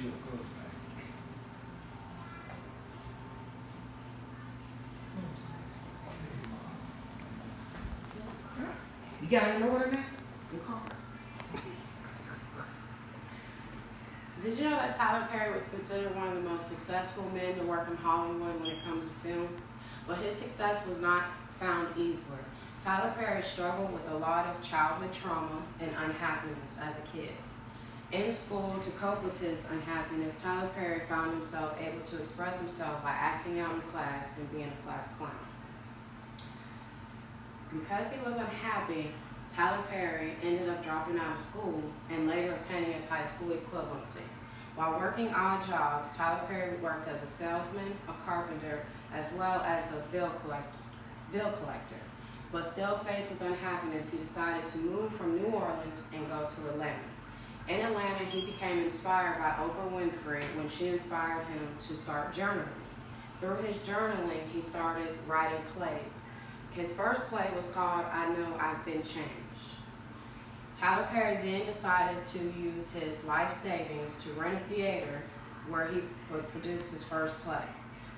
you a good man. You got it in order now? Your car. Did you know that Tyler Perry was considered one of the most successful men to work in Hollywood when it comes to film? But his success was not found easily. Tyler Perry struggled with a lot of childhood trauma and unhappiness as a kid. In school, to cope with his unhappiness, Tyler Perry found himself able to express himself by acting out in class and being a class clown. Because he was unhappy, Tyler Perry ended up dropping out of school and later obtaining his high school equivalency. While working odd jobs, Tyler Perry worked as a salesman, a carpenter, as well as a bill collector. But still faced with unhappiness, he decided to move from New Orleans and go to Atlanta. In Atlanta, he became inspired by Oprah Winfrey when she inspired him to start journaling. Through his journaling, he started writing plays. His first play was called I Know I've Been Changed. Tyler Perry then decided to use his life savings to rent a theater where he would produce his first play.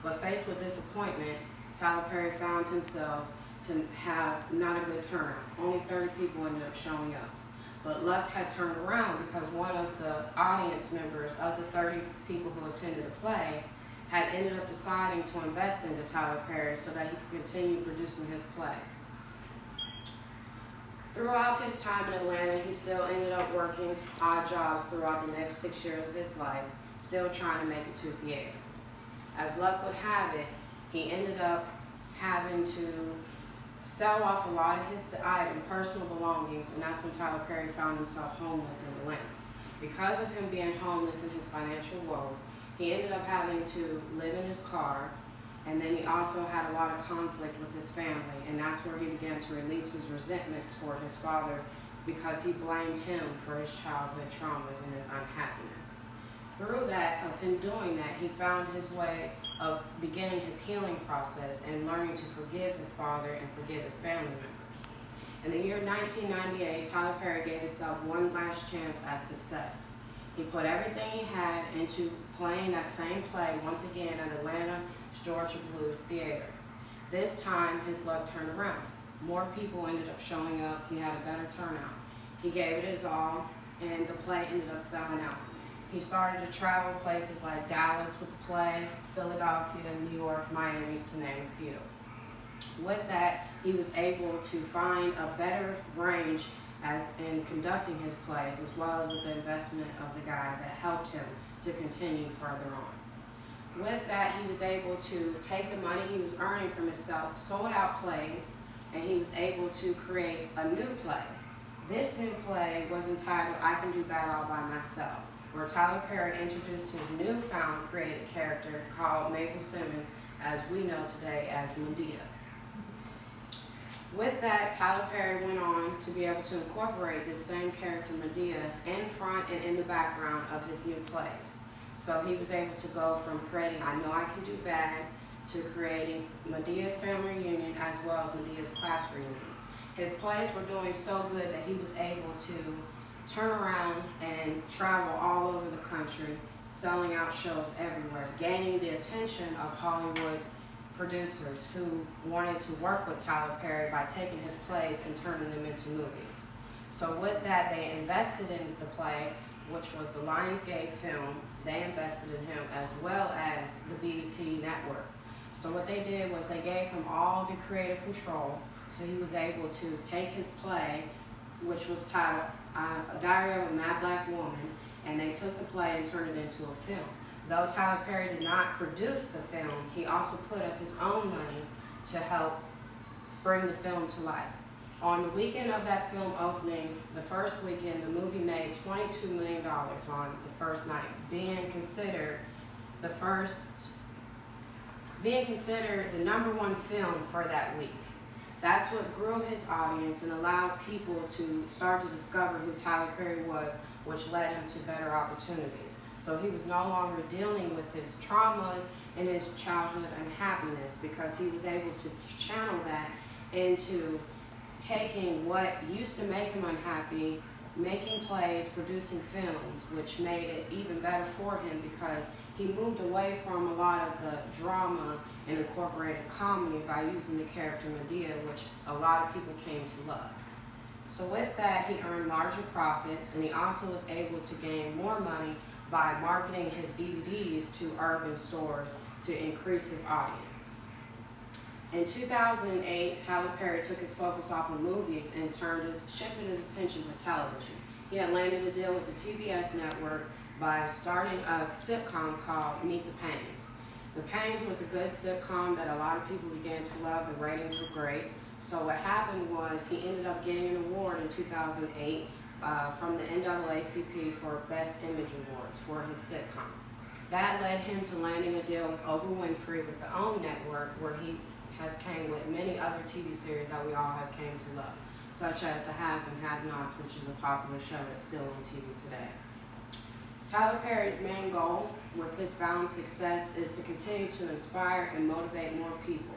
But faced with disappointment, Tyler Perry found himself to have not a good turnout. Only 30 people ended up showing up. But luck had turned around because one of the audience members of the 30 people who attended the play had ended up deciding to invest into Tyler Perry so that he could continue producing his play. Throughout his time in Atlanta, he still ended up working odd jobs throughout the next 6 years of his life, still trying to make it to theater. As luck would have it, he ended up having to sell off a lot of his personal belongings, and that's when Tyler Perry found himself homeless in Atlanta. Because of him being homeless and his financial woes, he ended up having to live in his car, and then he also had a lot of conflict with his family, and that's where he began to release his resentment toward his father because he blamed him for his childhood traumas and his unhappiness. Through that, of him doing that, he found his way of beginning his healing process and learning to forgive his father and forgive his family members. In the year 1998, Tyler Perry gave himself one last chance at success. He put everything he had into playing that same play once again at Atlanta's Georgia Blues Theater. This time, his luck turned around. More people ended up showing up. He had a better turnout. He gave it his all, and the play ended up selling out. He started to travel places like Dallas with the play, Philadelphia, New York, Miami, to name a few. With that, he was able to find a better range as in conducting his plays, as well as with the investment of the guy that helped him to continue further on. With that, he was able to take the money he was earning from his sold out plays, and he was able to create a new play. This new play was entitled I Can Do Bad All By Myself, where Tyler Perry introduced his newfound created character called Mabel Simmons, as we know today as Medea. With that, Tyler Perry went on to be able to incorporate this same character, Medea, in front and in the background of his new plays. So he was able to go from creating I Know I Can Do Bad to creating Medea's Family Reunion as well as Medea's Class Reunion. His plays were doing so good that he was able to turn around and travel all over the country, selling out shows everywhere, gaining the attention of Hollywood producers who wanted to work with Tyler Perry by taking his plays and turning them into movies. So with that, they invested in the play, which was the Lionsgate film. They invested in him as well as the BET network. So what they did was they gave him all the creative control, so he was able to take his play, which was titled A Diary of a Mad Black Woman, and they took the play and turned it into a film. Though Tyler Perry did not produce the film, he also put up his own money to help bring the film to life. On the weekend of that film opening, the first weekend, the movie made $22 million on the first night, being considered the number one film for that week. That's what grew his audience and allowed people to start to discover who Tyler Perry was, which led him to better opportunities. So he was no longer dealing with his traumas and his childhood unhappiness, because he was able to channel that into taking what used to make him unhappy making plays, producing films, which made it even better for him because he moved away from a lot of the drama and incorporated comedy by using the character Medea, which a lot of people came to love. So with that, he earned larger profits, and he also was able to gain more money by marketing his DVDs to urban stores to increase his audience. In 2008, Tyler Perry took his focus off of movies and shifted his attention to television. He had landed a deal with the TBS network by starting a sitcom called Meet the Pains. The Pains was a good sitcom that a lot of people began to love. The ratings were great. So what happened was he ended up getting an award in 2008 from the NAACP for Best Image Awards for his sitcom. That led him to landing a deal with Oprah Winfrey with the OWN network, where he has came with many other TV series that we all have came to love, such as The Haves and Have-Nots, which is a popular show that's still on TV today. Tyler Perry's main goal with his found success is to continue to inspire and motivate more people.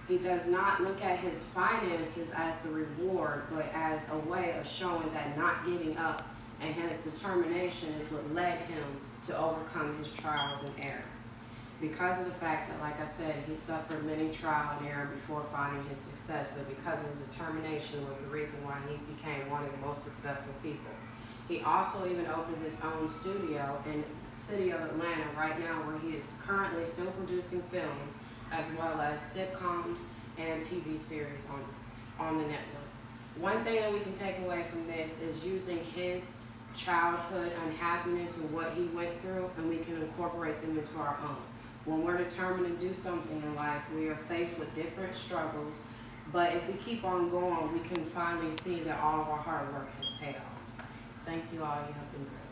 He does not look at his finances as the reward, but as a way of showing that not giving up and his determination is what led him to overcome his trials and error. Because of the fact that, like I said, he suffered many trial and error before finding his success, but because of his determination was the reason why he became one of the most successful people. He also even opened his own studio in the city of Atlanta right now, where he is currently still producing films as well as sitcoms and TV series on the network. One thing that we can take away from this is using his childhood unhappiness and what he went through, and we can incorporate them into our own. When we're determined to do something in life, we are faced with different struggles, but if we keep on going, we can finally see that all of our hard work has paid off. Thank you all. You have been great.